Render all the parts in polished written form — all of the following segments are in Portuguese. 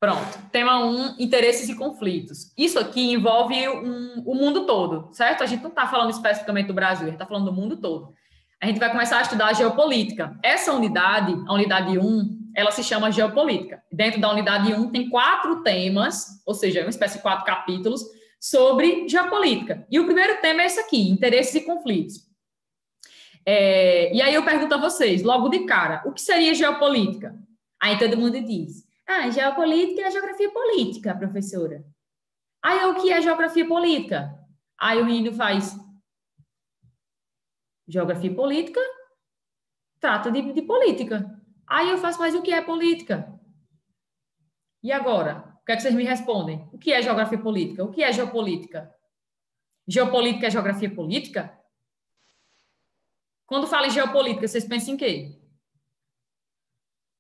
Pronto. Tema 1, interesses e conflitos. Isso aqui envolve o mundo todo, certo? A gente não está falando especificamente do Brasil, a gente está falando do mundo todo. A gente vai começar a estudar a geopolítica. Essa unidade, a unidade 1, ela se chama geopolítica. Dentro da unidade 1 tem 4 temas, ou seja, uma espécie de 4 capítulos, sobre geopolítica. E o primeiro tema é esse aqui, interesses e conflitos. E aí eu pergunto a vocês, logo de cara, o que seria geopolítica? Aí todo mundo diz, geopolítica é a geografia política, professora. Aí o que é geografia política? Aí o menino faz, geografia política trata de política. Aí eu faço, mas o que é política? E agora? O que é que vocês me respondem? O que é geografia política? O que é geopolítica? Geopolítica é geografia política? Quando fala em geopolítica, vocês pensam em quê?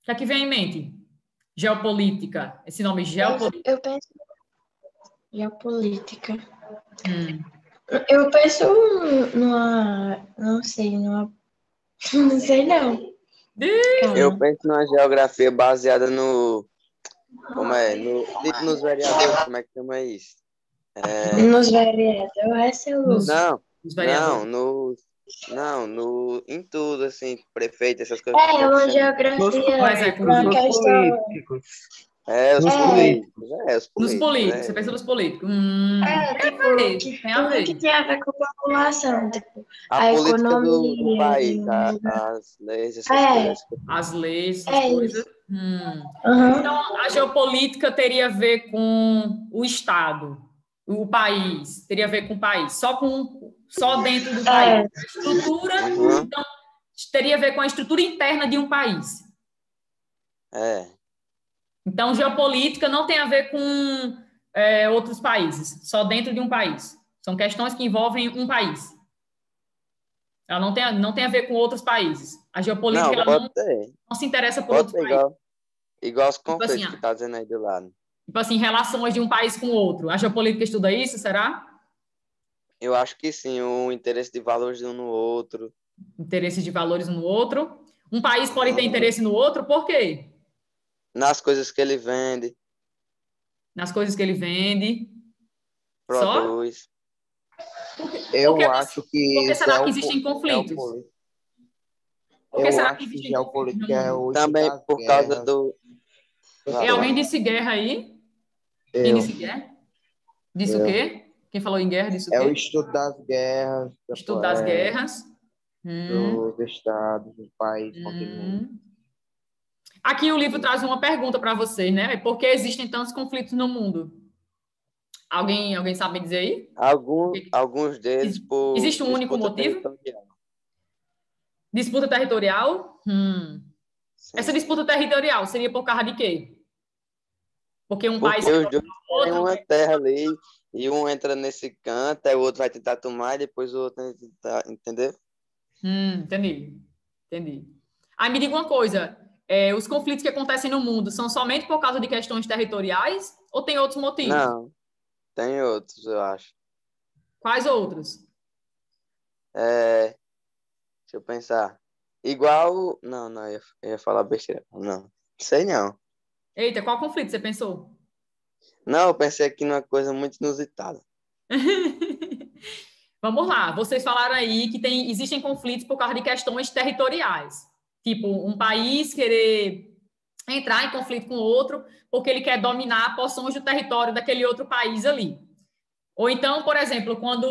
O que é que vem em mente? Geopolítica. Esse nome geopolítica. Eu penso em geopolítica. Eu penso numa... Não sei, numa... Não sei, não. Eu penso numa geografia baseada no... Como é? Nos vereadores, como é que chama isso? Nos vereadores, em tudo, assim, prefeito, essas coisas. É uma geografia, uma questão... Os políticos. Nos políticos, você pensa nos políticos. Tem a ver. Que tem a ver com a população, tipo, a economia do país, as leis, essas coisas. As leis, essas coisas. Então, a geopolítica teria a ver com o Estado, o país, teria a ver com o país, só dentro do país. A estrutura, então, teria a ver com a estrutura interna de um país. Então, geopolítica não tem a ver com outros países, só dentro de um país. São questões que envolvem um país. Ela não tem a ver com outros países. A geopolítica não se interessa por outros países. Igual os conflitos que está dizendo aí do lado. Tipo assim, relações de um país com o outro. A geopolítica estuda isso, será? Eu acho que sim, o interesse de valores de um no outro. Interesse de valores no outro. Um país pode ter interesse no outro, por quê? Nas coisas que ele vende. Nas coisas que ele vende. Produz. Eu acho que... Por que será que existem conflitos? Por que será que existem conflitos? Também por causa do... E alguém disse guerra aí? Quem disse guerra? Disse o quê? Quem falou em guerra disse o quê? É o estudo das guerras. Estudo das guerras. Dos estados, do país. Aqui o livro traz uma pergunta para vocês, né? Por que existem tantos conflitos no mundo? Alguém sabe dizer aí? Alguns deles por... Existe um único motivo? Disputa territorial? Essa disputa territorial seria por causa de quê? Porque um país... Os dois têm uma terra ali, e um entra nesse canto, aí o outro vai tentar tomar, e depois o outro vai tentar... Entendeu? Entendi. Aí me diga uma coisa, os conflitos que acontecem no mundo são somente por causa de questões territoriais ou tem outros motivos? Não, tem outros, eu acho. Quais outros? Deixa eu pensar. Igual... Não, eu ia falar besteira. Não, sei não. Eita, qual conflito você pensou? Não, eu pensei aqui numa coisa muito inusitada. Vamos lá, vocês falaram aí que existem conflitos por causa de questões territoriais. Tipo, um país querer entrar em conflito com o outro porque ele quer dominar porções do território daquele outro país ali. Ou então, por exemplo, quando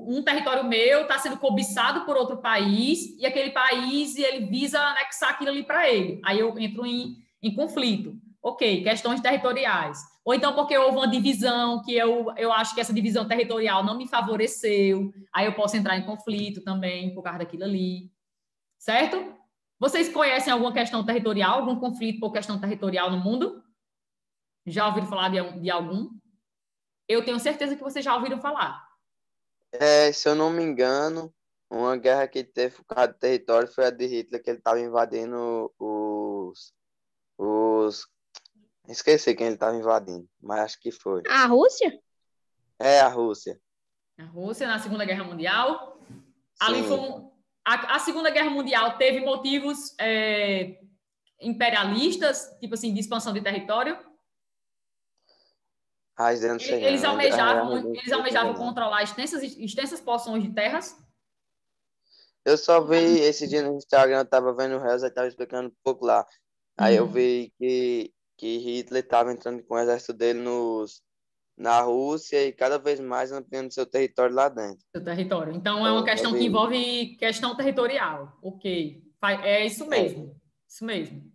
um território meu está sendo cobiçado por outro país e aquele país ele visa anexar aquilo ali para ele. Aí eu entro em conflito. Ok, questões territoriais. Ou então porque houve uma divisão que eu acho que essa divisão territorial não me favoreceu, aí eu posso entrar em conflito também por causa daquilo ali. Certo? Vocês conhecem alguma questão territorial, algum conflito por questão territorial no mundo? Já ouviram falar de algum? Eu tenho certeza que vocês já ouviram falar. Se eu não me engano, uma guerra que teve por causa do território foi a de Hitler, que ele estava invadindo os... Esqueci quem ele estava invadindo, mas acho que foi. A Rússia? A Rússia. A Rússia, na Segunda Guerra Mundial. Ali foi a Segunda Guerra Mundial teve motivos imperialistas, tipo assim, de expansão de território? Eu não sei Eles não. almejavam controlar extensas porções de terras? Eu só vi esse dia no Instagram, eu tava vendo o Reels, aí tava explicando um pouco lá. Aí eu vi que Hitler tava entrando com o exército dele na Rússia e cada vez mais ampliando seu território lá dentro. Seu território. Então, é uma questão que vi. envolve questão territorial. Ok. É isso mesmo. Isso mesmo.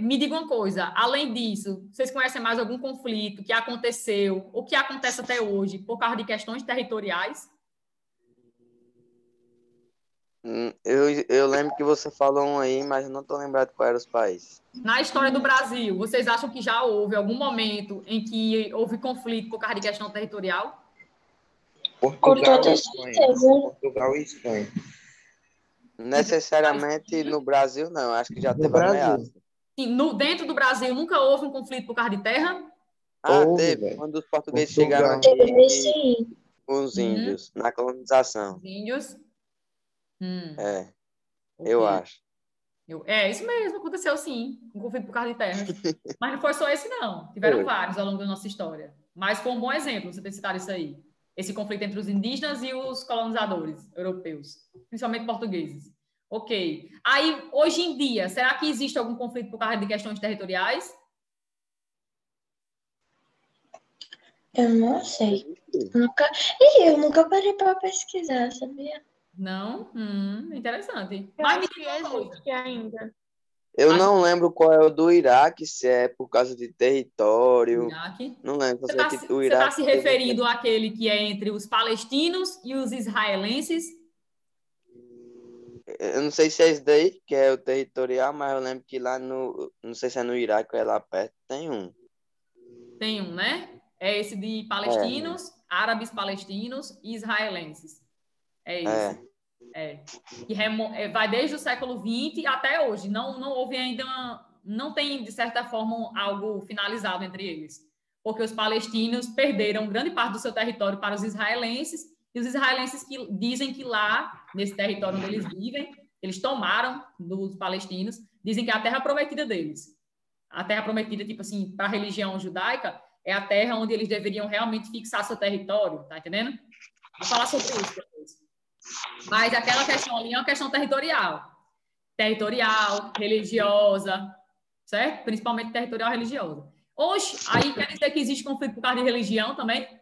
Me diga uma coisa, além disso, vocês conhecem mais algum conflito que aconteceu ou que acontece até hoje por causa de questões territoriais? Eu lembro que você falou um aí, mas eu não tô lembrado qual era os países. Na história do Brasil, vocês acham que já houve algum momento em que houve conflito por causa de questão territorial? Com toda certeza. Portugal e Espanha. Necessariamente no Brasil, não. Acho que já No teve Brasil. ameaça. Sim, dentro do Brasil nunca houve um conflito por causa de terra? Teve. velho. Quando os portugueses Portugal. chegaram aqui Teve sim. com os índios, na colonização. Os índios? Eu Ok. acho. Isso mesmo, aconteceu sim, um conflito por causa de terras. Mas não foi só esse, não. Tiveram vários ao longo da nossa história. Mas foi um bom exemplo você ter citado isso aí. Esse conflito entre os indígenas e os colonizadores europeus, principalmente portugueses. Ok. Aí, hoje em dia, será que existe algum conflito por causa de questões territoriais? Eu não sei. Eu nunca parei para pesquisar, sabia? Não? Interessante. Eu Mas acho que existe ainda. Eu não lembro qual é o do Iraque, se é por causa de território. Iraque. Não lembro. Você está se referindo àquele que é entre os palestinos e os israelenses? Eu não sei se é esse daí, que é o territorial, mas eu lembro que lá no... Não sei se é no Iraque ou é lá perto, tem um. Tem um, né? É esse de palestinos, árabes palestinos e israelenses. É esse. Que vai desde o século XX até hoje. Não houve ainda... Não tem, de certa forma, algo finalizado entre eles. Porque os palestinos perderam grande parte do seu território para os israelenses, e os israelenses que dizem que lá, nesse território onde eles vivem, eles tomaram dos palestinos, dizem que é a terra prometida deles. A terra prometida, tipo assim, para a religião judaica, é a terra onde eles deveriam realmente fixar seu território, tá entendendo? Vou falar sobre isso depois. Mas aquela questão ali é uma questão territorial. Territorial, religiosa, certo? Principalmente territorial religiosa. Hoje, aí quer dizer que existe conflito por causa de religião também?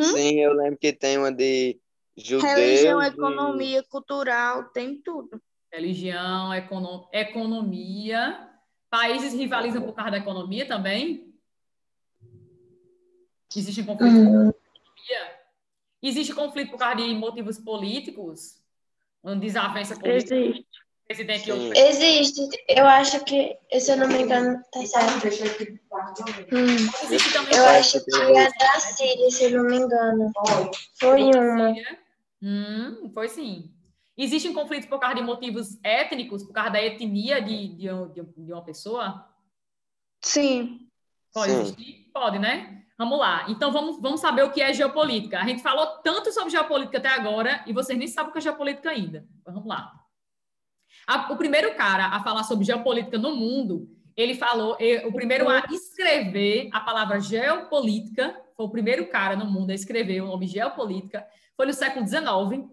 Sim, eu lembro que tem uma de judeus. Religião, economia, cultural, tem tudo. Religião, economia. Países rivalizam por causa da economia também? Existe conflito por causa da economia? Existe conflito por causa de motivos políticos? Uma desavença política? Existe. Presidente Existe. Eu acho que, se eu não me engano, tá certo. Existe também Eu acho que é da Síria, se eu não me engano. Foi uma. Foi sim. Existem conflitos por causa de motivos étnicos, por causa da etnia de uma pessoa? Sim. Pode existir? Pode, né? Vamos lá. Então, vamos saber o que é geopolítica. A gente falou tanto sobre geopolítica até agora e vocês nem sabem o que é geopolítica ainda. Vamos lá. O primeiro cara a falar sobre geopolítica no mundo, ele falou, o primeiro a escrever a palavra geopolítica, foi o primeiro cara no mundo a escrever o nome geopolítica, foi no século XIX,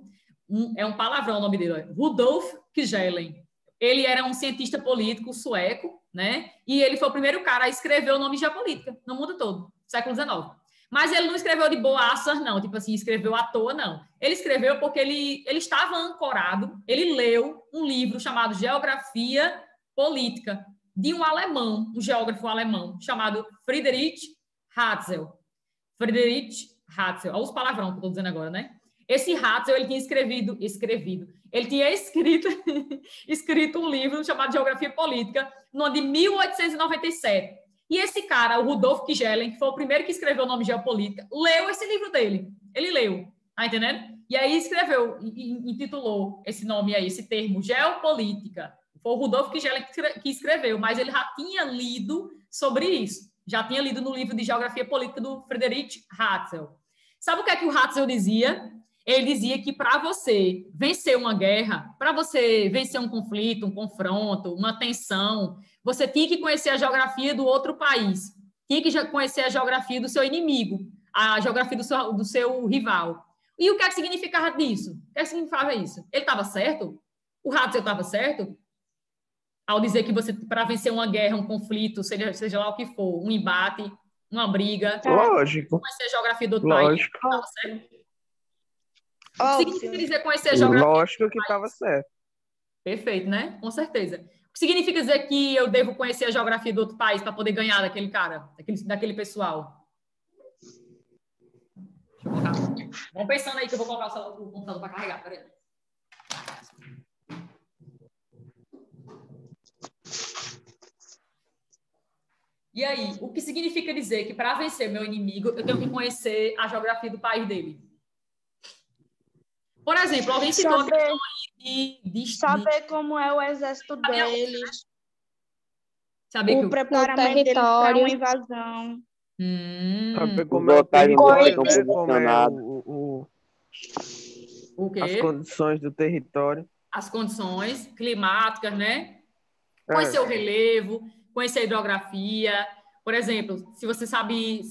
é um palavrão o nome dele, Rudolf Kjellén. Ele era um cientista político sueco, né? E ele foi o primeiro cara a escrever o nome geopolítica no mundo todo, século XIX. Mas ele não escreveu de boaça, não, tipo assim, escreveu à toa, não. Ele escreveu porque ele estava ancorado, ele leu um livro chamado Geografia Política, de um alemão, um geógrafo alemão, chamado Friedrich Ratzel. Friedrich Ratzel, olha os palavrões que eu estou dizendo agora, né? Esse Ratzel, ele tinha ele tinha escrito um livro chamado Geografia Política, no ano de 1897. E esse cara, o Rudolf Kjellén, que foi o primeiro que escreveu o nome geopolítica, leu esse livro dele. Ele leu, tá entendendo? E aí escreveu, intitulou esse nome aí, esse termo, geopolítica. Foi o Rudolf Kjellén que escreveu, mas ele já tinha lido sobre isso. Já tinha lido no livro de Geografia Política do Friedrich Ratzel. Sabe o que é que o Ratzel dizia? Ele dizia que para você vencer uma guerra, para você vencer um conflito, um confronto, uma tensão, você tinha que conhecer a geografia do outro país. tinha que conhecer a geografia do seu inimigo, a geografia do seu rival. E o que é que significava disso? O que é que significava isso? Ele estava certo? O Hatzel estava certo? Ao dizer que você, para vencer uma guerra, um conflito, seja lá o que for, um embate, uma briga, Lógico. conhecer a geografia do outro Lógico. país, estava certo? O que significa dizer conhecer a geografia? Lógico que estava certo. Perfeito, né? Com certeza. O que significa dizer que eu devo conhecer a geografia do outro país para poder ganhar daquele cara, daquele pessoal? Deixa eu colocar. Vão pensando aí que eu vou colocar o computador para carregar. Peraí. E aí, o que significa dizer que para vencer meu inimigo, eu tenho que conhecer a geografia do país dele? Por exemplo, alguém citou a questão aí saber como é o exército deles. Saber o preparamento deles para uma invasão. Saber como é o território, né? Como é o quê? As condições do território. As condições climáticas, né? Conhecer o relevo, conhecer a hidrografia. Por exemplo, se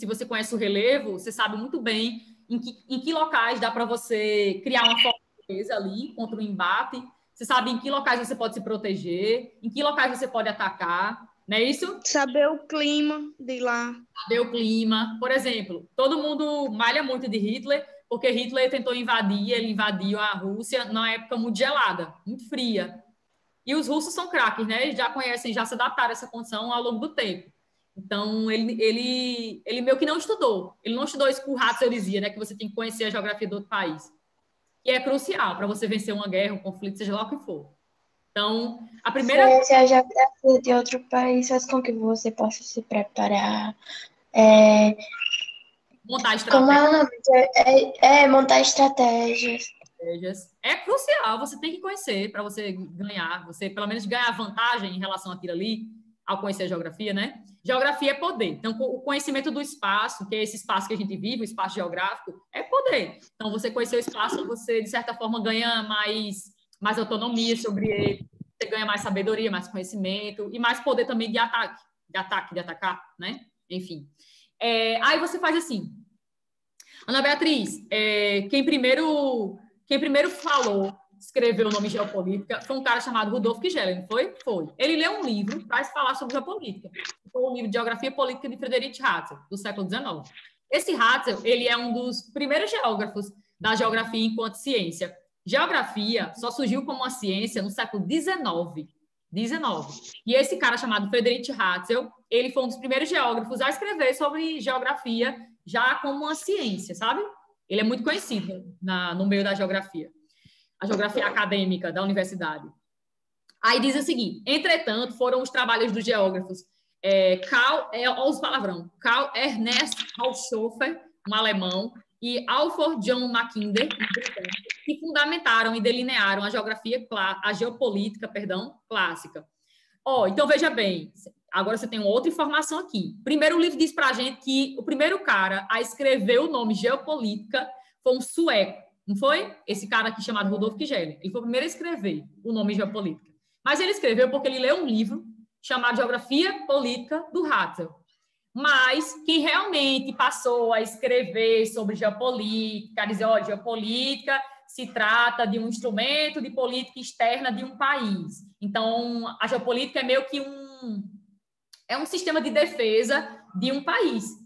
você conhece o relevo, você sabe muito bem em que locais dá para você criar uma fortaleza ali contra o embate. Você sabe em que locais você pode se proteger, em que locais você pode atacar, não é isso? Saber o clima de lá. Saber o clima. Por exemplo, todo mundo malha muito de Hitler, porque Hitler tentou invadir, ele invadiu a Rússia na época muito gelada, muito fria. E os russos são craques, né? Eles já conhecem, já se adaptaram a essa condição ao longo do tempo. Então, ele meio que não estudou. Ele não estudou isso que o Hatzel dizia, né? Que você tem que conhecer a geografia do outro país. Que é crucial para você vencer uma guerra, um conflito, seja lá o que for. Então, a primeira... Conhecer a geografia de outro país faz com que você possa se preparar. Montar estratégias. Como é o nome? Montar estratégias. É crucial, você tem que conhecer para você ganhar, você pelo menos ganhar vantagem em relação àquilo ali, ao conhecer a geografia, né? Geografia é poder. Então, o conhecimento do espaço, que é esse espaço que a gente vive, o espaço geográfico, é poder. Então, você conhecer o espaço, você, de certa forma, ganha mais autonomia sobre ele, você ganha mais sabedoria, mais conhecimento e mais poder também de atacar, né? Enfim. Aí você faz assim. Ana Beatriz, quem primeiro escreveu o nome geopolítica foi um cara chamado Rudolf Kjellin, não foi? Foi. Ele leu um livro para falar sobre geopolítica. Foi um livro de Geografia Política de Friedrich Hatzel, do século XIX. Esse Hatzel, ele é um dos primeiros geógrafos da geografia enquanto ciência. Geografia só surgiu como uma ciência no século XIX. E esse cara chamado Friedrich Hatzel, ele foi um dos primeiros geógrafos a escrever sobre geografia já como uma ciência, sabe? Ele é muito conhecido no meio da geografia. A geografia acadêmica da universidade. Aí diz o seguinte: entretanto, foram os trabalhos dos geógrafos Karl Ernst Haushofer, um alemão, e Alfred John Mackinder, um britânico, que fundamentaram e delinearam a geopolítica clássica. Então, veja bem, agora você tem outra informação aqui. Primeiro, o livro diz para a gente que o primeiro cara a escrever o nome geopolítica foi um sueco. Não foi? Esse cara aqui chamado Rudolf Kjellin. Ele foi o primeiro a escrever o nome geopolítica. Mas ele escreveu porque ele leu um livro chamado Geografia Política do Hatzel. Mas quem realmente passou a escrever sobre geopolítica, a dizer, geopolítica se trata de um instrumento de política externa de um país. Então, a geopolítica é meio que um sistema de defesa de um país.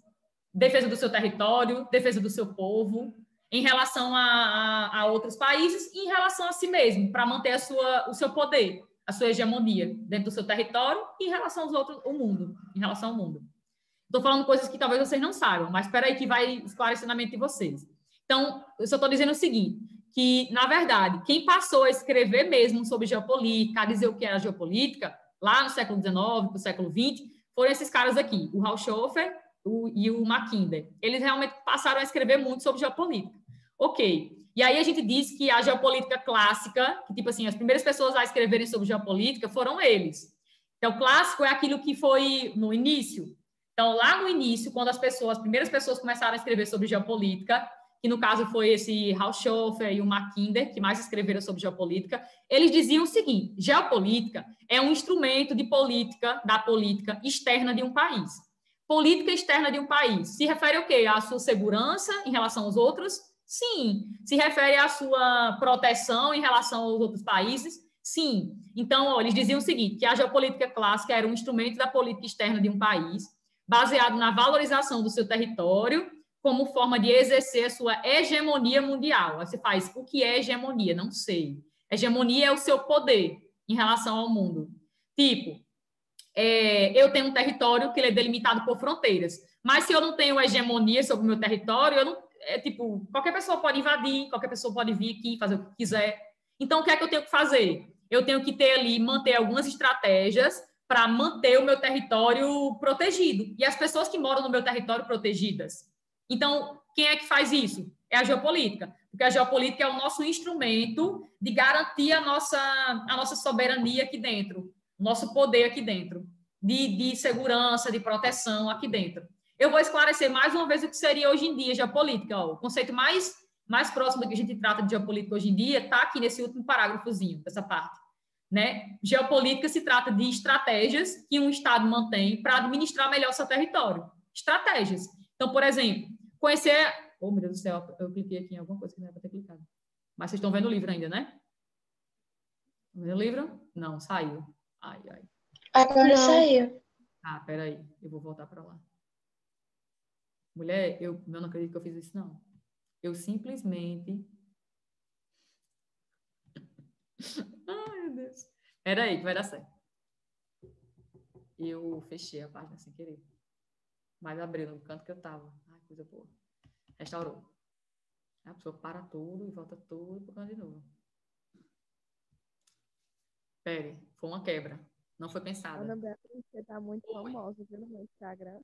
Defesa do seu território, defesa do seu povo, em relação a outros países e em relação a si mesmo, para manter o seu poder, a sua hegemonia dentro do seu território e em relação aos outros, em relação ao mundo. Estou falando coisas que talvez vocês não saibam, mas espera aí que vai esclarecer na mente de vocês. Então, eu só estou dizendo o seguinte, que, na verdade, quem passou a escrever mesmo sobre geopolítica, a dizer o que era geopolítica, lá no século XIX, para o século XX, foram esses caras aqui, o Haushofer e o Mackinder. Eles realmente passaram a escrever muito sobre geopolítica. Ok. E aí a gente diz que a geopolítica clássica, que tipo assim, as primeiras pessoas a escreverem sobre geopolítica foram eles. Então, clássico é aquilo que foi no início. Então, lá no início, quando as primeiras pessoas começaram a escrever sobre geopolítica, que no caso foi esse Haushofer e o Mackinder, que mais escreveram sobre geopolítica, eles diziam o seguinte: geopolítica é um instrumento da política externa de um país. política externa de um país. Se refere ao quê? À sua segurança em relação aos outros? Sim. Se refere à sua proteção em relação aos outros países? Sim. Então, eles diziam o seguinte, que a geopolítica clássica era um instrumento da política externa de um país, baseado na valorização do seu território, como forma de exercer a sua hegemonia mundial. Aí você faz, o que é hegemonia? Não sei. Hegemonia é o seu poder em relação ao mundo. Tipo, eu tenho um território que ele é delimitado por fronteiras, mas se eu não tenho hegemonia sobre o meu território, eu não, qualquer pessoa pode invadir, qualquer pessoa pode vir aqui fazer o que quiser. Então, o que é que eu tenho que fazer? Eu tenho que ter ali, manter algumas estratégias para manter o meu território protegido. E as pessoas que moram no meu território protegidas. Então, quem é que faz isso? É a geopolítica. Porque a geopolítica é o nosso instrumento de garantir a nossa soberania aqui dentro, o nosso poder aqui dentro, de segurança, de proteção aqui dentro. Eu vou esclarecer mais uma vez o que seria hoje em dia geopolítica. O conceito mais próximo do que a gente trata de geopolítica hoje em dia está aqui nesse último parágrafozinho, dessa parte. Né? Geopolítica se trata de estratégias que um Estado mantém para administrar melhor seu território. Estratégias. Então, por exemplo, conhecer... Oh, meu Deus do céu, eu cliquei aqui em alguma coisa que não era para ter clicado. Mas vocês estão vendo o livro ainda, né? Estão vendo o livro? Não, saiu. Ai. Agora não. Saiu. Ah, peraí. Eu vou voltar para lá. Mulher, eu não acredito que eu fiz isso, não. Eu simplesmente... Ai, meu Deus. Peraí, que vai dar certo. Eu fechei a página sem querer. Mas abriu no canto que eu tava. Ai, coisa boa. Restaurou. A pessoa para tudo e volta tudo por canto de novo. Peraí, foi uma quebra. Não foi pensada. Ana Beatriz, você tá muito famosa no meu Instagram.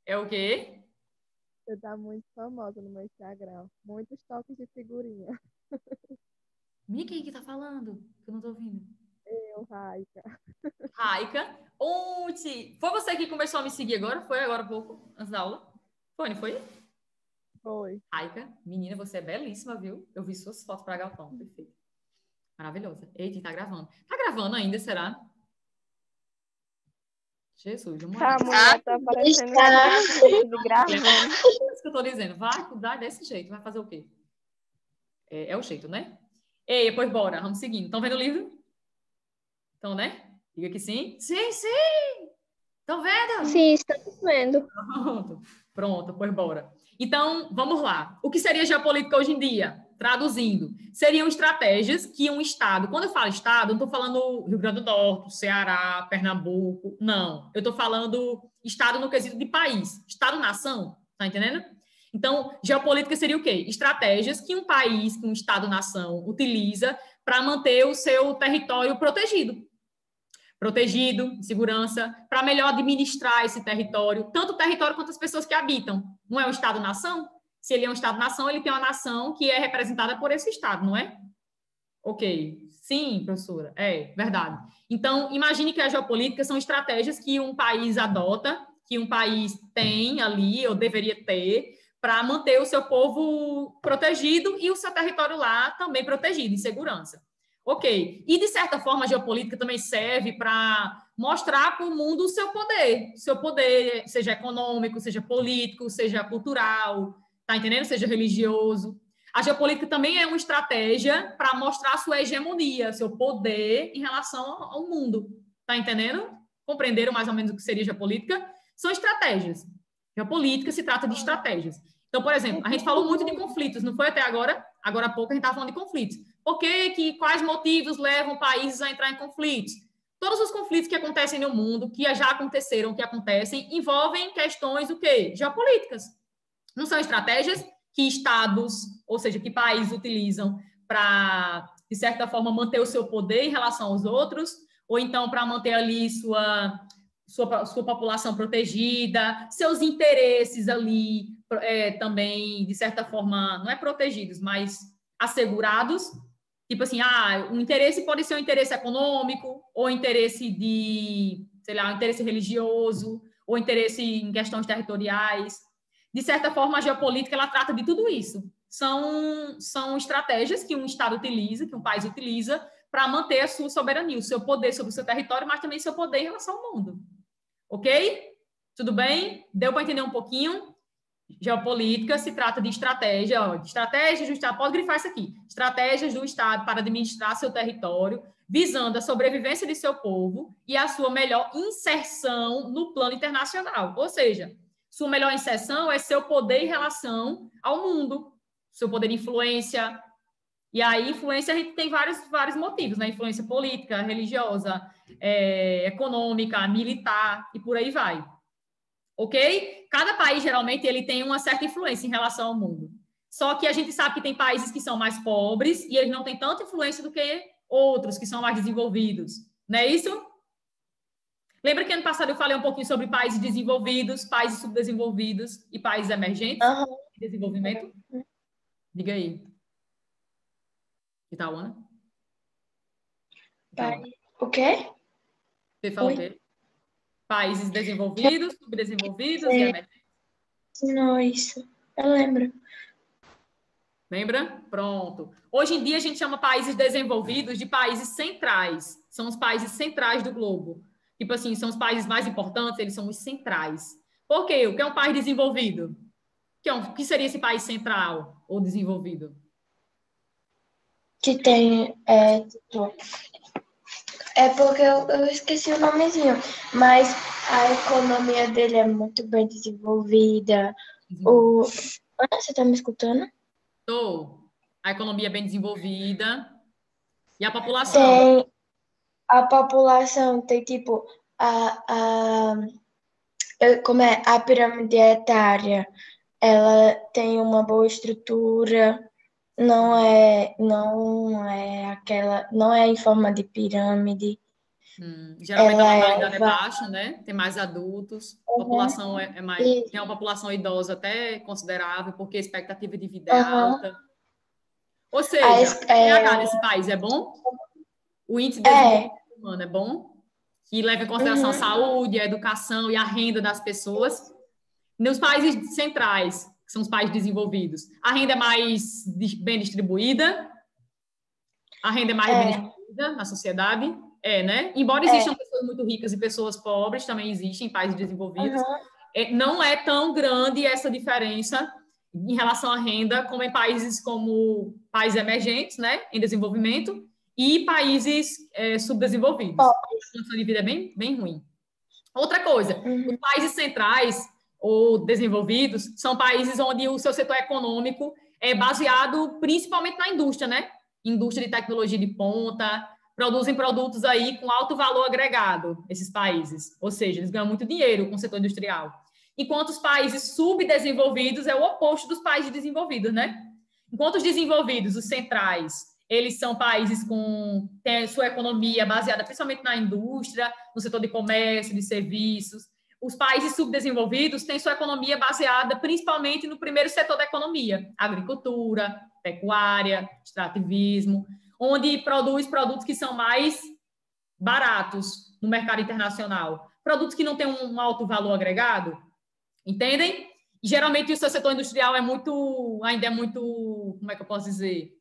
É o quê? Você tá muito famosa no meu Instagram. Muitos toques de figurinha. Quem que tá falando? Que eu não tô ouvindo. Eu, Raika. Raika? Onde? Foi você que começou a me seguir agora? Foi agora há pouco, antes da aula? Foi, não foi? Foi. Raika, menina, você é belíssima, viu? Eu vi suas fotos para Galpão, perfeito. Maravilhosa. Eita, tá gravando. Tá gravando ainda, será? Jesus, uma... A mulher tá aparecendo gravando. É isso que eu tô dizendo. Vai cuidar desse jeito. Vai fazer o quê? É o jeito, né? Ei, pois bora. Vamos seguindo. Estão vendo o livro? Estão, né? Diga que sim. Sim, sim! Estão vendo? Sim, estamos vendo. Pronto, pois bora. Então, vamos lá. O que seria geopolítica hoje em dia? Traduzindo, seriam estratégias que um Estado... Quando eu falo Estado, eu não estou falando Rio Grande do Norte, Ceará, Pernambuco, não. Eu estou falando Estado no quesito de país. Estado-nação, tá entendendo? Então, geopolítica seria o quê? Estratégias que um país, que um Estado-nação utiliza para manter o seu território protegido. Protegido, em segurança, para melhor administrar esse território, tanto o território quanto as pessoas que habitam. Não é um Estado-nação? Se ele é um Estado-nação, ele tem uma nação que é representada por esse Estado, não é? Ok. Sim, professora. É, verdade. Então, imagine que a geopolítica são estratégias que um país adota, que um país tem ali, ou deveria ter, para manter o seu povo protegido e o seu território lá também protegido, em segurança. Ok. E, de certa forma, a geopolítica também serve para mostrar para o mundo o seu poder, seja econômico, seja político, seja cultural, tá entendendo? Seja religioso. A geopolítica também é uma estratégia para mostrar a sua hegemonia, seu poder em relação ao mundo. Tá entendendo? Compreenderam mais ou menos o que seria geopolítica? São estratégias. Geopolítica se trata de estratégias. Então, por exemplo, a gente falou muito de conflitos, não foi até agora? Agora há pouco a gente estava falando de conflitos. Por que, quais motivos levam países a entrar em conflitos? Todos os conflitos que acontecem no mundo, que já aconteceram, que acontecem, envolvem questões o quê? Geopolíticas. Não são estratégias que estados, ou seja, que países utilizam para, de certa forma, manter o seu poder em relação aos outros, ou então para manter ali sua população protegida, seus interesses ali também, de certa forma, não é protegidos, mas assegurados. Tipo assim, o interesse pode ser um interesse econômico, ou interesse de, sei lá, um interesse religioso, ou interesse em questões territoriais. De certa forma, a geopolítica, ela trata de tudo isso. São estratégias que um Estado utiliza, que um país utiliza, para manter a sua soberania, o seu poder sobre o seu território, mas também o seu poder em relação ao mundo. Ok? Tudo bem? Deu para entender um pouquinho? Geopolítica se trata de estratégia, de estratégias do Estado, pode grifar isso aqui, estratégias do Estado para administrar seu território, visando a sobrevivência de seu povo e a sua melhor inserção no plano internacional. Ou seja, sua melhor inserção é seu poder em relação ao mundo, seu poder de influência. E aí, influência, a gente tem vários motivos, né? Influência política, religiosa, econômica, militar, e por aí vai. Ok? Cada país, geralmente, ele tem uma certa influência em relação ao mundo. Só que a gente sabe que tem países que são mais pobres e eles não têm tanta influência do que outros que são mais desenvolvidos. Não é isso? Lembra que ano passado eu falei um pouquinho sobre países desenvolvidos, países subdesenvolvidos e países emergentes de desenvolvimento? Diga aí. Que tal, Ana? O quê? Você falou o quê? Países desenvolvidos, subdesenvolvidos e emergentes. Não, isso. Eu lembro. Lembra? Pronto. Hoje em dia a gente chama países desenvolvidos de países centrais. São os países centrais do globo. Tipo assim, são os países mais importantes, eles são os centrais. Por quê? O que é um país desenvolvido? O que seria esse país central ou desenvolvido? Que tem, porque eu esqueci o nomezinho, mas a economia dele é muito bem desenvolvida. Ana, você está me escutando? Estou. A economia é bem desenvolvida. E a população? A população tem, tipo, como é a pirâmide etária, ela tem uma boa estrutura, não é em forma de pirâmide. Geralmente a natalidade é baixa, né? Tem mais adultos, a população tem uma população idosa até considerável, porque a expectativa de vida é alta. Ou seja, o pH desse país é bom? O índice de desenvolvimento humano é bom? Que leva em consideração a saúde, a educação e a renda das pessoas. Nos países centrais, que são os países desenvolvidos, a renda é mais bem distribuída? A renda é mais bem distribuída na sociedade? Né? Embora existam pessoas muito ricas e pessoas pobres, também existem em países desenvolvidos. Não é tão grande essa diferença em relação à renda como em países como países emergentes, né, em desenvolvimento, e países subdesenvolvidos. A condição de vida é bem ruim. Outra coisa, os países centrais ou desenvolvidos são países onde o seu setor econômico é baseado principalmente na indústria, né? Indústria de tecnologia de ponta, produzem produtos aí com alto valor agregado, esses países. Ou seja, eles ganham muito dinheiro com o setor industrial. Enquanto os países subdesenvolvidos é o oposto dos países desenvolvidos, né? Enquanto os desenvolvidos, os centrais, eles são países têm sua economia baseada principalmente na indústria, no setor de comércio, de serviços. Os países subdesenvolvidos têm sua economia baseada principalmente no primeiro setor da economia, agricultura, pecuária, extrativismo, onde produz produtos que são mais baratos no mercado internacional, produtos que não têm um alto valor agregado, entendem? E, geralmente o seu setor industrial ainda é muito, como é que eu posso dizer?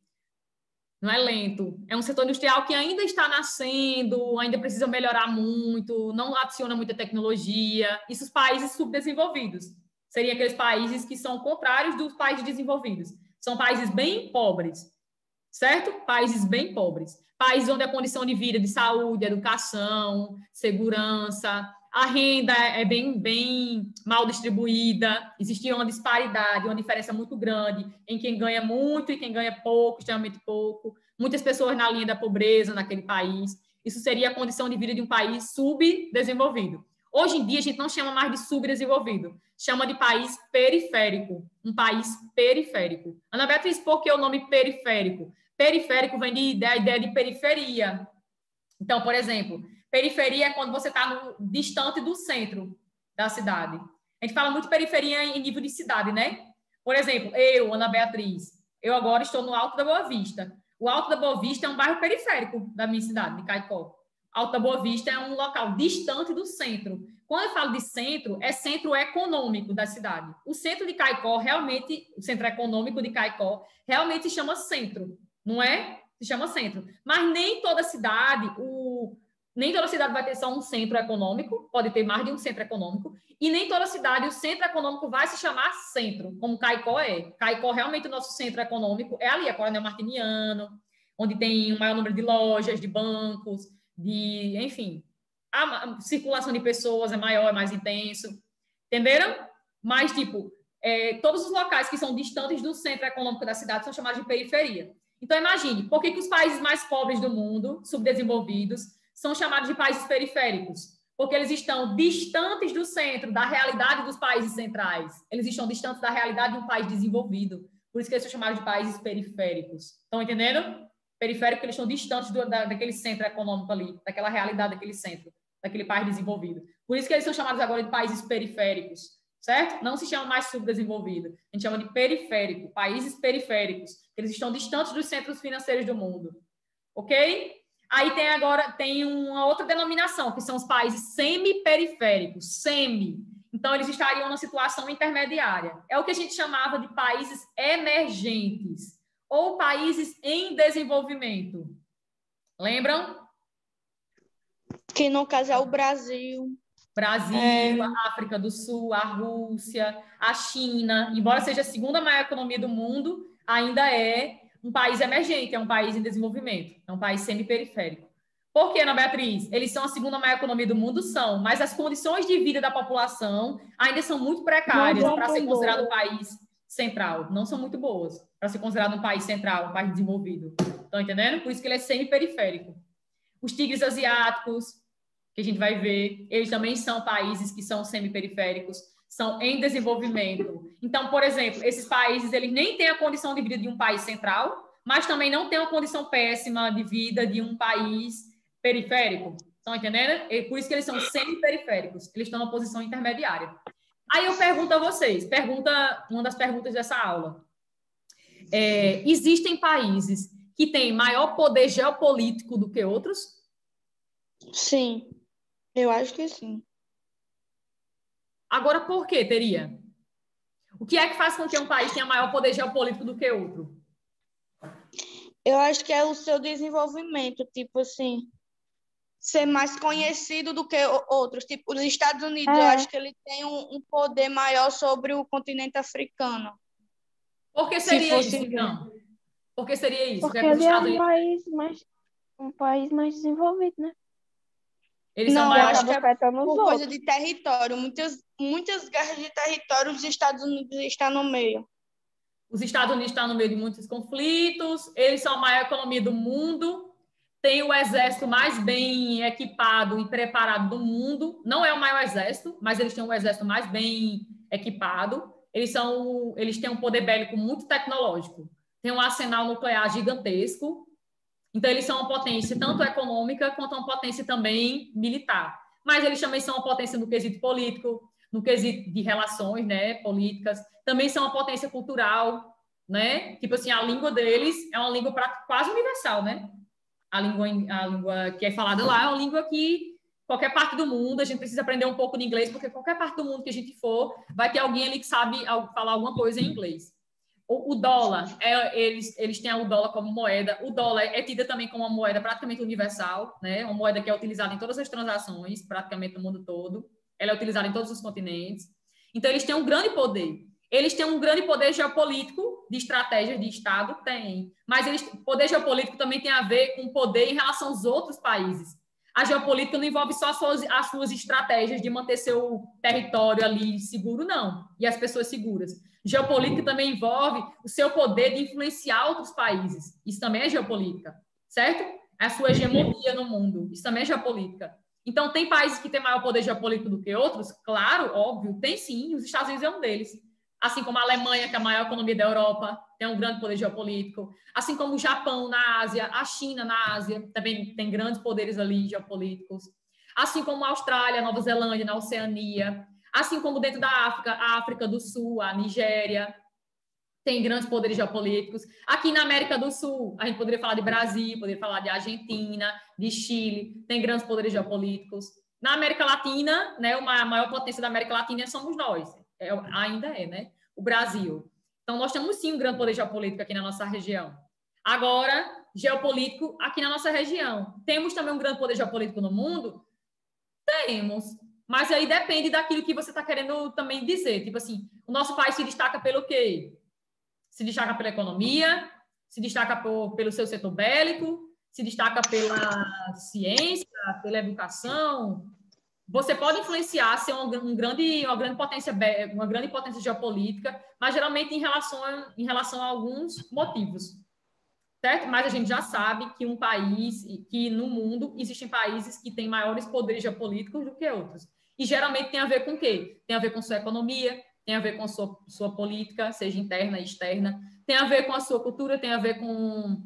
Não é lento. É um setor industrial que ainda está nascendo, ainda precisa melhorar muito, não adiciona muita tecnologia. Isso os países subdesenvolvidos. Seriam aqueles países que são contrários dos países desenvolvidos. São países bem pobres, certo? Países bem pobres. Países onde a condição de vida, de saúde, educação, segurança, a renda é bem mal distribuída, existe uma disparidade, uma diferença muito grande em quem ganha muito e quem ganha pouco, extremamente pouco. Muitas pessoas na linha da pobreza naquele país. Isso seria a condição de vida de um país subdesenvolvido. Hoje em dia, a gente não chama mais de subdesenvolvido, chama de país periférico, um país periférico. Ana Beatriz, por que o nome periférico? Periférico vem da ideia de periferia. Então, por exemplo, periferia é quando você está distante do centro da cidade. A gente fala muito periferia em nível de cidade, né? Por exemplo, Ana Beatriz, eu agora estou no Alto da Boa Vista. O Alto da Boa Vista é um bairro periférico da minha cidade, de Caicó. Alto da Boa Vista é um local distante do centro. Quando eu falo de centro, é centro econômico da cidade. O centro de Caicó, realmente, o centro econômico de Caicó, realmente se chama centro, não é? Se chama centro. Mas nem toda cidade, Nem toda cidade vai ter só um centro econômico, pode ter mais de um centro econômico, e nem toda cidade o centro econômico vai se chamar centro, como Caicó é. Caicó, realmente, o nosso centro econômico é ali, a Coronel Martiniano, onde tem o maior número de lojas, de bancos, enfim, a circulação de pessoas é maior, é mais intenso, entenderam? Mas, tipo, todos os locais que são distantes do centro econômico da cidade são chamados de periferia. Então, imagine, por que os países mais pobres do mundo, subdesenvolvidos, são chamados de países periféricos? Porque eles estão distantes do centro, da realidade dos países centrais. Eles estão distantes da realidade de um país desenvolvido. Por isso que eles são chamados de países periféricos. Estão entendendo? Periférico, porque eles estão distantes daquele centro econômico ali, daquela realidade daquele centro, daquele país desenvolvido. Por isso que eles são chamados agora de países periféricos, certo? Não se chama mais subdesenvolvido. A gente chama de periférico, países periféricos. Eles estão distantes dos centros financeiros do mundo. Ok? Aí tem uma outra denominação, que são os países semi-periféricos, Então, eles estariam numa situação intermediária. É o que a gente chamava de países emergentes ou países em desenvolvimento. Lembram? Que no caso é o Brasil. A África do Sul, a Rússia, a China, embora seja a segunda maior economia do mundo, ainda é um país emergente, é um país em desenvolvimento, é um país semi-periférico. Por que, Ana Beatriz? Eles são a segunda maior economia do mundo? São, mas as condições de vida da população ainda são muito precárias para ser considerado um país central. Não são muito boas para ser considerado um país central, um país desenvolvido. Estão entendendo? Por isso que ele é semi-periférico. Os tigres asiáticos, que a gente vai ver, eles também são países que são semi-periféricos, são em desenvolvimento. Então, por exemplo, esses países, eles nem têm a condição de vida de um país central, mas também não têm uma condição péssima de vida de um país periférico. Estão entendendo? E por isso que eles são semi-periféricos. Eles estão na posição intermediária. Aí eu pergunto a vocês, uma das perguntas dessa aula. Existem países que têm maior poder geopolítico do que outros? Sim, eu acho que sim. Agora, por que teria? O que é que faz com que um país tenha maior poder geopolítico do que outro? Eu acho que é o seu desenvolvimento, tipo assim, ser mais conhecido do que outros. Tipo, os Estados Unidos, eu acho que ele tem um poder maior sobre o continente africano. Por que seria isso, então? Por que seria isso? Porque ele é um país mais desenvolvido, né? Eles são Não, eu maiores. acho que é por coisa de território. Muitas guerras de território, os Estados Unidos estão no meio. Os Estados Unidos estão no meio de muitos conflitos, eles são a maior economia do mundo, têm o exército mais bem equipado e preparado do mundo. Não é o maior exército, mas eles têm um exército mais bem equipado. Eles têm um poder bélico muito tecnológico. Tem um arsenal nuclear gigantesco. Então, eles são uma potência tanto econômica quanto uma potência também militar. Mas eles também são uma potência no quesito político, no quesito de relações, né, políticas. Também são uma potência cultural, né? Tipo assim, a língua deles é uma língua quase universal, né? A língua que é falada lá é uma língua que qualquer parte do mundo, a gente precisa aprender um pouco de inglês, porque qualquer parte do mundo que a gente for, vai ter alguém ali que sabe falar alguma coisa em inglês. O dólar, eles têm o dólar como moeda. O dólar é tida também como uma moeda praticamente universal, né? Uma moeda que é utilizada em todas as transações, praticamente no mundo todo. Ela é utilizada em todos os continentes. Então, eles têm um grande poder. Eles têm um grande poder geopolítico de estratégias de Estado? Tem. Mas poder geopolítico também tem a ver com poder em relação aos outros países. A geopolítica não envolve só as suas estratégias de manter seu território ali seguro, não. E as pessoas seguras. Geopolítica também envolve o seu poder de influenciar outros países. Isso também é geopolítica, certo? É a sua hegemonia no mundo. Isso também é geopolítica. Então, tem países que têm maior poder geopolítico do que outros? Claro, óbvio, tem sim. Os Estados Unidos é um deles. Assim como a Alemanha, que é a maior economia da Europa, tem um grande poder geopolítico. Assim como o Japão na Ásia, a China na Ásia, também tem grandes poderes ali geopolíticos. Assim como a Austrália, a Nova Zelândia, na Oceania. Assim como dentro da África, a África do Sul, a Nigéria, tem grandes poderes geopolíticos. Aqui na América do Sul, a gente poderia falar de Brasil, poderia falar de Argentina, de Chile, tem grandes poderes geopolíticos. Na América Latina, né, a maior potência da América Latina somos nós, ainda é, né, o Brasil. Então, nós temos sim um grande poder geopolítico aqui na nossa região. Agora, geopolítico aqui na nossa região. Temos também um grande poder geopolítico no mundo? Temos. Mas aí depende daquilo que você está querendo também dizer. Tipo assim, o nosso país se destaca pelo quê? Se destaca pela economia, se destaca pelo seu setor bélico, se destaca pela ciência, pela educação. Você pode influenciar, ser uma grande potência geopolítica, mas geralmente em relação a alguns motivos, certo? Mas a gente já sabe que que no mundo existem países que têm maiores poderes geopolíticos do que outros. E geralmente tem a ver com o quê? Tem a ver com sua economia, tem a ver com sua política, seja interna e externa, tem a ver com a sua cultura, tem a ver com...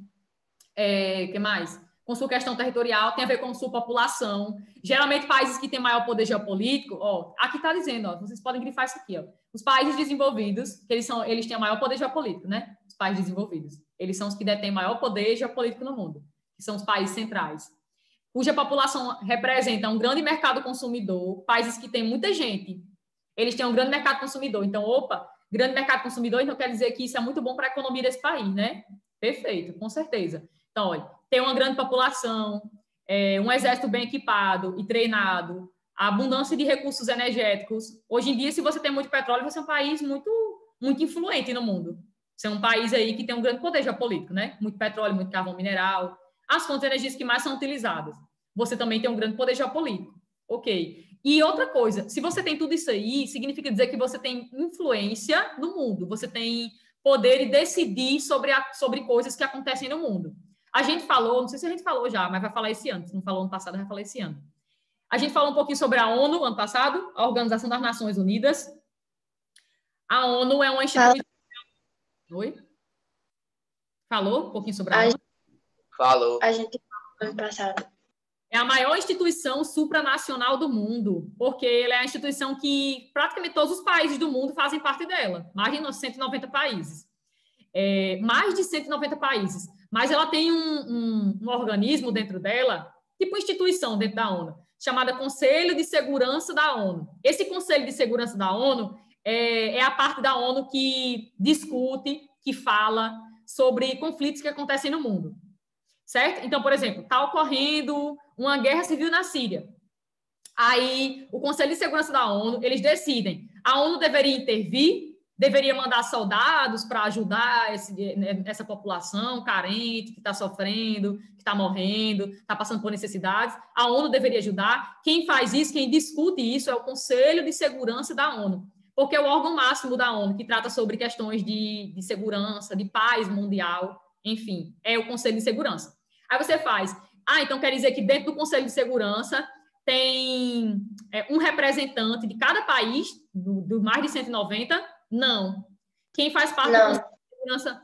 que mais? Com sua questão territorial, tem a ver com sua população. Geralmente, países que têm maior poder geopolítico, ó, aqui está dizendo, ó, vocês podem grifar isso aqui, ó, os países desenvolvidos, que eles têm o maior poder geopolítico, né? Os países desenvolvidos. Eles são os que detêm maior poder geopolítico no mundo, que são os países centrais, cuja população representa um grande mercado consumidor, países que têm muita gente, eles têm um grande mercado consumidor. Então, grande mercado consumidor, então quer dizer que isso é muito bom para a economia desse país, né? Perfeito, com certeza. Então, olha, tem uma grande população, um exército bem equipado e treinado, a abundância de recursos energéticos. Hoje em dia, se você tem muito petróleo, você é um país muito, muito influente no mundo. Você é um país aí que tem um grande poder geopolítico, né? Muito petróleo, muito carvão mineral. As fontes de energia que mais são utilizadas. Você também tem um grande poder geopolítico. Ok. E outra coisa, se você tem tudo isso aí, significa dizer que você tem influência no mundo. Você tem poder de decidir sobre coisas que acontecem no mundo. A gente falou, não sei se a gente falou já, mas vai falar esse ano. Se não falou ano passado, vai falar esse ano. A gente falou um pouquinho sobre a ONU, ano passado, a Organização das Nações Unidas. A ONU é uma instituição... Oi? Falou um pouquinho sobre a ONU? Falou. A gente falou ano passado. É a maior instituição supranacional do mundo, porque ela é a instituição que praticamente todos os países do mundo fazem parte dela. Mais de 190 países. Mais de 190 países. Mas ela tem um organismo dentro dela, tipo instituição dentro da ONU, chamada Conselho de Segurança da ONU. Esse Conselho de Segurança da ONU é a parte da ONU que discute, que fala sobre conflitos que acontecem no mundo. Certo? Então, por exemplo, está ocorrendo uma guerra civil na Síria. Aí, o Conselho de Segurança da ONU, eles decidem, a ONU deveria intervir, deveria mandar soldados para ajudar essa população carente, que está sofrendo, que está morrendo, está passando por necessidades. A ONU deveria ajudar. Quem faz isso, quem discute isso, é o Conselho de Segurança da ONU, porque é o órgão máximo da ONU, que trata sobre questões de segurança, de paz mundial, enfim, é o Conselho de Segurança. Aí você faz, então quer dizer que dentro do Conselho de Segurança tem um representante de cada país, do mais de 190? Não. Quem faz parte do Conselho de Segurança,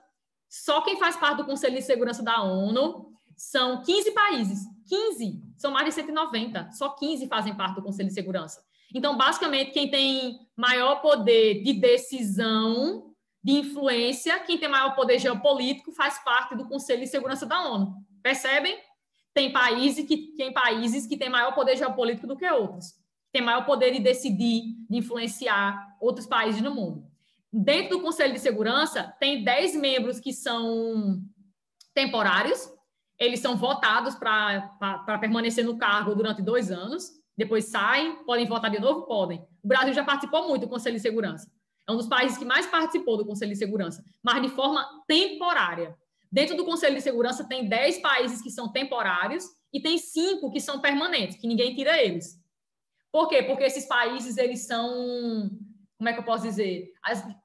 só quem faz parte do Conselho de Segurança da ONU são 15 países. 15, são mais de 190, só 15 fazem parte do Conselho de Segurança. Então, basicamente, quem tem maior poder de decisão, de influência, quem tem maior poder geopolítico faz parte do Conselho de Segurança da ONU. Percebem? Tem países que têm maior poder geopolítico do que outros. Tem maior poder de decidir, de influenciar outros países no mundo. Dentro do Conselho de Segurança, tem 10 membros que são temporários. Eles são votados para permanecer no cargo durante 2 anos. Depois saem, podem votar de novo? Podem. O Brasil já participou muito do Conselho de Segurança. É um dos países que mais participou do Conselho de Segurança, mas de forma temporária. Dentro do Conselho de Segurança tem 10 países que são temporários e tem 5 que são permanentes, que ninguém tira eles. Por quê? Porque esses países, eles são, como é que eu posso dizer?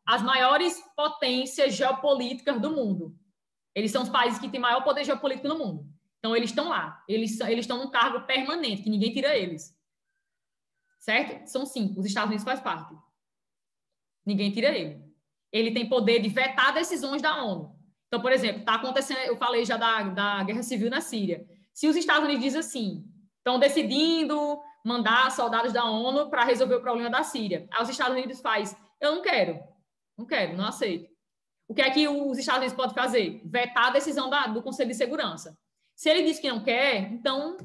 As maiores potências geopolíticas do mundo. Eles são os países que têm maior poder geopolítico no mundo. Então, eles estão lá. Eles estão num cargo permanente, que ninguém tira eles. Certo? São 5. Os Estados Unidos faz parte. Ninguém tira ele. Ele tem poder de vetar decisões da ONU. Então, por exemplo, está acontecendo, eu falei já da guerra civil na Síria. Se os Estados Unidos dizem assim, estão decidindo mandar soldados da ONU para resolver o problema da Síria. Aí os Estados Unidos faz, eu não quero, não aceito. O que é que os Estados Unidos podem fazer? Vetar a decisão do Conselho de Segurança. Se ele diz que não quer, então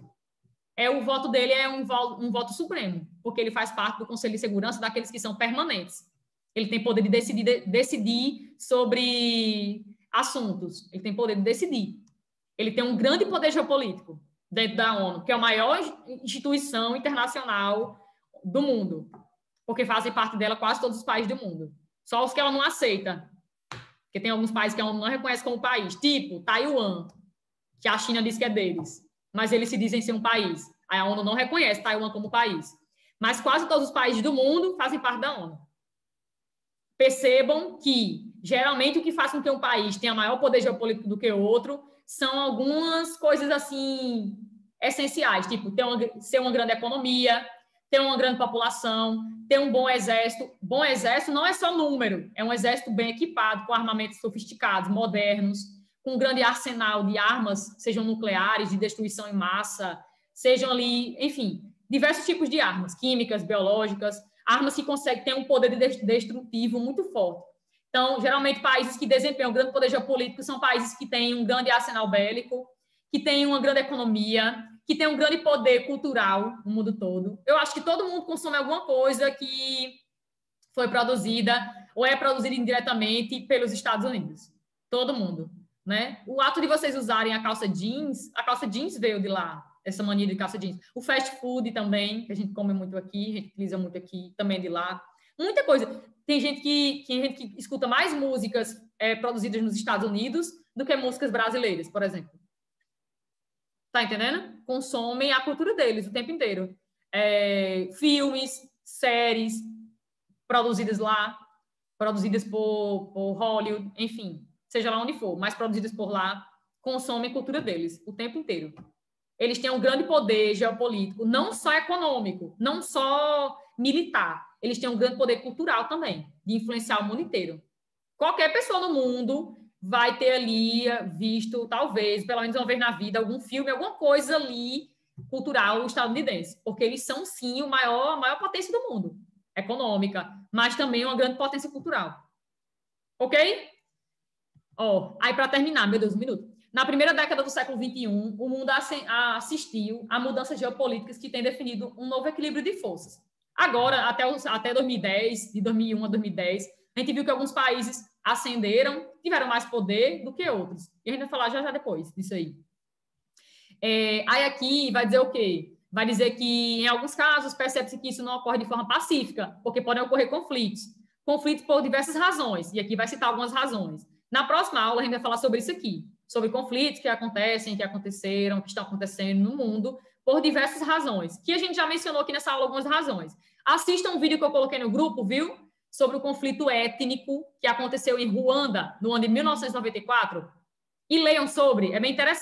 o voto dele é um voto supremo, porque ele faz parte do Conselho de Segurança daqueles que são permanentes. Ele tem poder de decidir sobre assuntos. Ele tem poder de decidir. Ele tem um grande poder geopolítico dentro da ONU, que é a maior instituição internacional do mundo, porque fazem parte dela quase todos os países do mundo. Só os que ela não aceita, porque tem alguns países que a ONU não reconhece como país, tipo Taiwan, que a China diz que é deles, mas eles se dizem ser um país. Aí a ONU não reconhece Taiwan como país. Mas quase todos os países do mundo fazem parte da ONU. Percebam que, geralmente, o que faz com que um país tenha maior poder geopolítico do que o outro são algumas coisas, assim, essenciais, tipo, ser uma grande economia, ter uma grande população, ter um bom exército. Bom exército não é só número, é um exército bem equipado, com armamentos sofisticados, modernos, com um grande arsenal de armas, sejam nucleares, de destruição em massa, sejam ali, enfim, diversos tipos de armas, químicas, biológicas, armas que conseguem ter um poder destrutivo muito forte. Então, geralmente, países que desempenham um grande poder geopolítico são países que têm um grande arsenal bélico, que têm uma grande economia, que têm um grande poder cultural no mundo todo. Eu acho que todo mundo consome alguma coisa que foi produzida ou é produzida indiretamente pelos Estados Unidos. Todo mundo, né? O ato de vocês usarem a calça jeans veio de lá, essa mania de calça jeans. O fast food também, que a gente come muito aqui, a gente utiliza muito aqui, também de lá. Muita coisa. Tem gente que escuta mais músicas produzidas nos Estados Unidos do que músicas brasileiras, por exemplo. Tá entendendo? Consomem a cultura deles o tempo inteiro. Filmes, séries produzidas lá, produzidas por Hollywood, enfim, seja lá onde for, mas produzidas por lá, consomem a cultura deles o tempo inteiro. Eles têm um grande poder geopolítico, não só econômico, não só militar. Eles têm um grande poder cultural também, de influenciar o mundo inteiro. Qualquer pessoa no mundo vai ter ali visto, talvez, pelo menos uma vez na vida, algum filme, alguma coisa ali cultural estadunidense, porque eles são, sim, a maior potência do mundo, econômica, mas também uma grande potência cultural. Ok? Aí, para terminar, meu Deus, um minuto. Na primeira década do século XXI, o mundo assistiu a mudanças geopolíticas que têm definido um novo equilíbrio de forças. Agora, até 2010, de 2001 a 2010, a gente viu que alguns países ascenderam, tiveram mais poder do que outros. E a gente vai falar já depois disso aí. Aí aqui vai dizer o quê? Vai dizer que, em alguns casos, percebe-se que isso não ocorre de forma pacífica, porque podem ocorrer conflitos. Conflitos por diversas razões. E aqui vai citar algumas razões. Na próxima aula, a gente vai falar sobre isso aqui. Sobre conflitos que acontecem, que aconteceram, que estão acontecendo no mundo, por diversas razões. Que a gente já mencionou aqui nessa aula algumas razões. Assista um vídeo que eu coloquei no grupo, viu? Sobre o conflito étnico que aconteceu em Ruanda, no ano de 1994. E leiam sobre, é bem interessante.